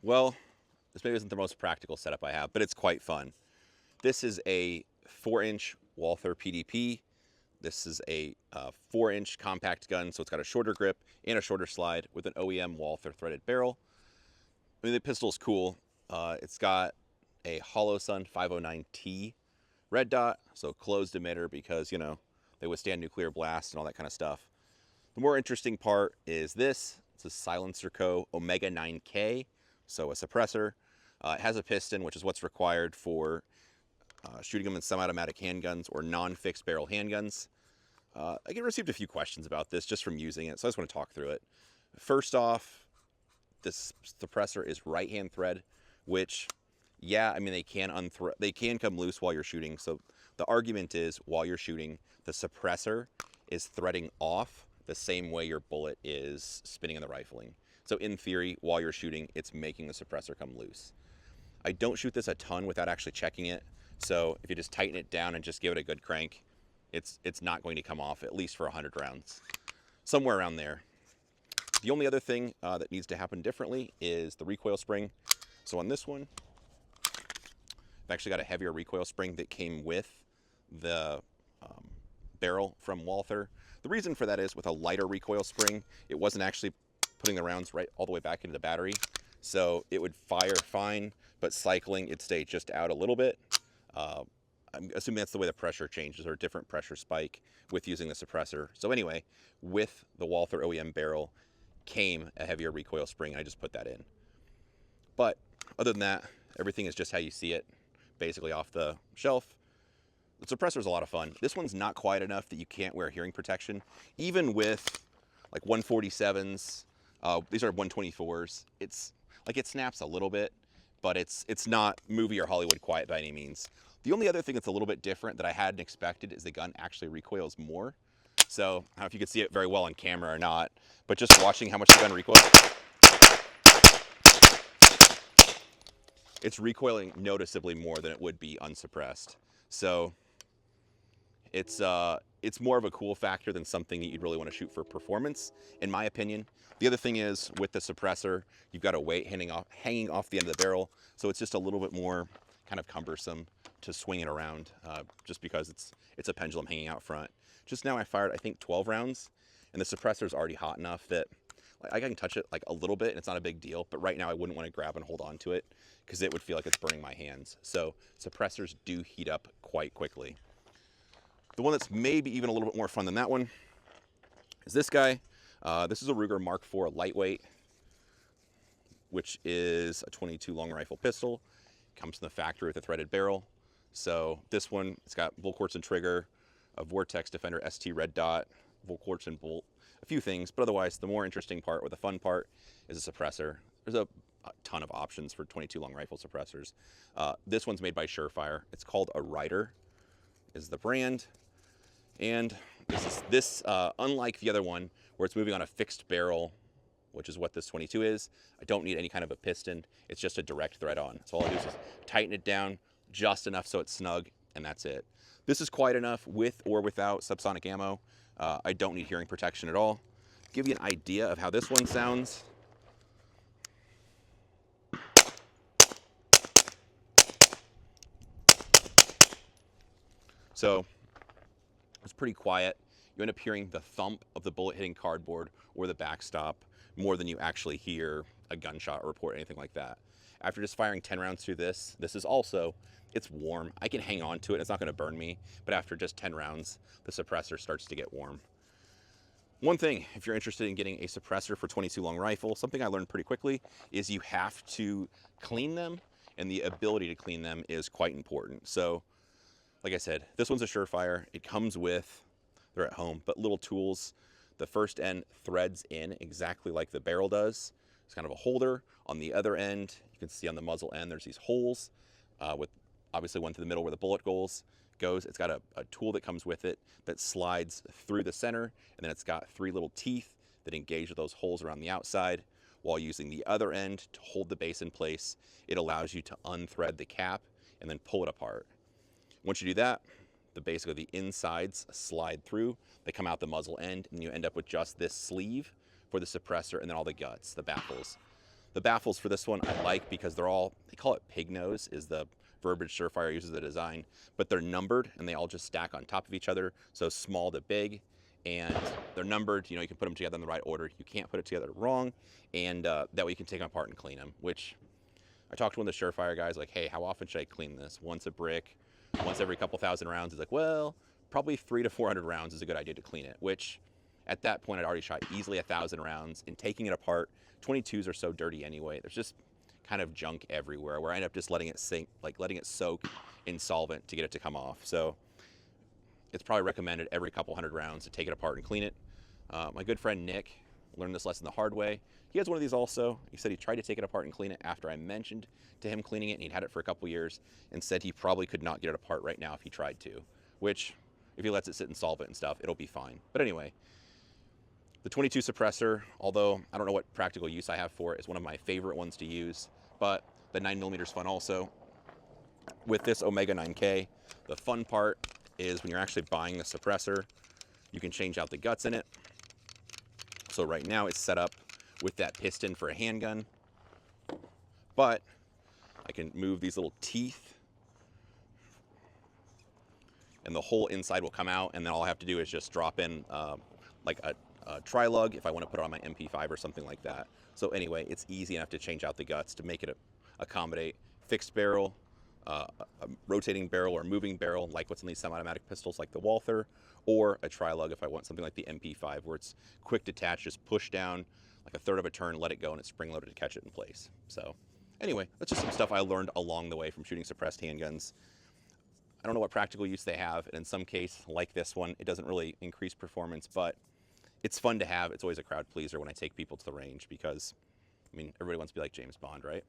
Well, this maybe isn't the most practical setup I have, but it's quite fun. This is a 4-inch Walther PDP. This is a 4-inch compact gun, so it's got a shorter grip and a shorter slide with an OEM Walther threaded barrel. I mean, the pistol's cool. It's got a Holosun 509T red dot, so closed emitter because, they withstand nuclear blast and all that kind of stuff. The more interesting part is this. It's a Silencer Co. Omega 9K, so a suppressor. It has a piston, which is what's required for shooting them in semi-automatic handguns or non-fixed barrel handguns. I get received a few questions about this just from using it, so I just want to talk through it. First off, this suppressor is right-hand thread, which, yeah, I mean they can come loose while you're shooting. So the argument is while you're shooting, the suppressor is threading off the same way your bullet is spinning in the rifling. So in theory, while you're shooting, it's making the suppressor come loose. I don't shoot this a ton without actually checking it. So if you just tighten it down and just give it a good crank, it's not going to come off, at least for 100 rounds. Somewhere around there. The only other thing that needs to happen differently is the recoil spring. So on this one, I've actually got a heavier recoil spring that came with the barrel from Walther. The reason for that is with a lighter recoil spring, it wasn't actually putting the rounds right all the way back into the battery. So it would fire fine, but cycling, it'd stay just out a little bit. I'm assuming that's the way the pressure changes, or a different pressure spike with using the suppressor. So anyway, with the Walther OEM barrel came a heavier recoil spring, and I just put that in. But other than that, everything is just how you see it, basically off the shelf. The suppressor is a lot of fun. This one's not quiet enough that you can't wear hearing protection. Even with like 147s, these are 124s. It's like it snaps a little bit, but it's not movie or Hollywood quiet by any means. The only other thing that's a little bit different that I hadn't expected is the gun actually recoils more. So I don't know if you could see it very well on camera or not, but just watching how much the gun recoils, it's recoiling noticeably more than it would be unsuppressed. So it's more of a cool factor than something that you'd really want to shoot for performance, in my opinion. The other thing is with the suppressor, you've got a weight hanging off the end of the barrel, so it's just a little bit more kind of cumbersome to swing it around, just because it's a pendulum hanging out front. Just now I fired, I think, 12 rounds, and the suppressor is already hot enough that I can touch it like a little bit and it's not a big deal, but right now I wouldn't want to grab and hold on to it because it would feel like it's burning my hands. So suppressors do heat up quite quickly. The one that's maybe even a little bit more fun than that one is this guy. This is a Ruger Mark IV lightweight, which is a 22 long rifle pistol. Comes from the factory with a threaded barrel. So this one, it's got Volquartsen trigger, a Vortex Defender ST red dot, Volquartsen bolt, a few things, but otherwise the more interesting part, or the fun part, is a suppressor. There's a ton of options for 22 long rifle suppressors. This one's made by Surefire. It's called a Rider, is the brand. And unlike the other one, where it's moving on a fixed barrel, which is what this 22 is, I don't need any kind of a piston. It's just a direct thread on. So all I do is just tighten it down just enough so it's snug, and that's it. This is quiet enough with or without subsonic ammo. I don't need hearing protection at all. Give you an idea of how this one sounds. So it's pretty quiet. You end up hearing the thump of the bullet hitting cardboard or the backstop more than you actually hear a gunshot report or anything like that. After just firing 10 rounds through this is also, it's warm. I can hang on to it, it's not gonna burn me, but after just 10 rounds, the suppressor starts to get warm. One thing, if you're interested in getting a suppressor for 22 long rifle, something I learned pretty quickly is you have to clean them, and the ability to clean them is quite important. So, like I said, this one's a Surefire. It comes with, they're at home, but little tools. The first end threads in exactly like the barrel does. It's kind of a holder. On the other end, you can see on the muzzle end, there's these holes with obviously one through the middle where the bullet goes. It's got a tool that comes with it that slides through the center, and then it's got 3 little teeth that engage with those holes around the outside. While using the other end to hold the base in place, it allows you to unthread the cap and then pull it apart. Once you do that, basically the insides slide through, they come out the muzzle end, and you end up with just this sleeve for the suppressor and then all the guts, the baffles. The baffles for this one I like because they call it pig nose is the verbiage Surefire uses the design, but they're numbered and they all just stack on top of each other. So small to big, and they're numbered. You can put them together in the right order. You can't put it together wrong, and that way you can take them apart and clean them, which I talked to one of the Surefire guys, like, hey, how often should I clean this? Once a brick, once every couple thousand rounds? He's like, well, probably 300 to 400 rounds is a good idea to clean it, which at that point I'd already shot easily 1,000 rounds. In taking it apart, 22s are so dirty anyway. There's just kind of junk everywhere where I end up just letting it sink, like letting it soak in solvent to get it to come off. So it's probably recommended every couple hundred rounds to take it apart and clean it. My good friend Nick learned this lesson the hard way. He has one of these also. He said he tried to take it apart and clean it after I mentioned to him cleaning it, and he'd had it for a couple years, and said he probably could not get it apart right now if he tried to, which if he lets it sit in solvent and stuff, it'll be fine. But anyway, the 22 suppressor, although I don't know what practical use I have for it, is one of my favorite ones to use, but the 9mm is fun also. With this Omega 9K, the fun part is when you're actually buying the suppressor, you can change out the guts in it. So right now it's set up with that piston for a handgun, but I can move these little teeth and the whole inside will come out, and then all I have to do is just drop in like a tri-lug if I want to put it on my MP5 or something like that. So anyway, it's easy enough to change out the guts to make it accommodate fixed barrel, a rotating barrel or moving barrel like what's in these semi-automatic pistols like the Walther, or a tri-lug if I want something like the MP5 where it's quick detach, just push down like a third of a turn, let it go, and it's spring loaded to catch it in place. So anyway, that's just some stuff I learned along the way from shooting suppressed handguns. I don't know what practical use they have, and in some case, like this one, it doesn't really increase performance, but it's fun to have. It's always a crowd pleaser when I take people to the range because, I mean, everybody wants to be like James Bond, right?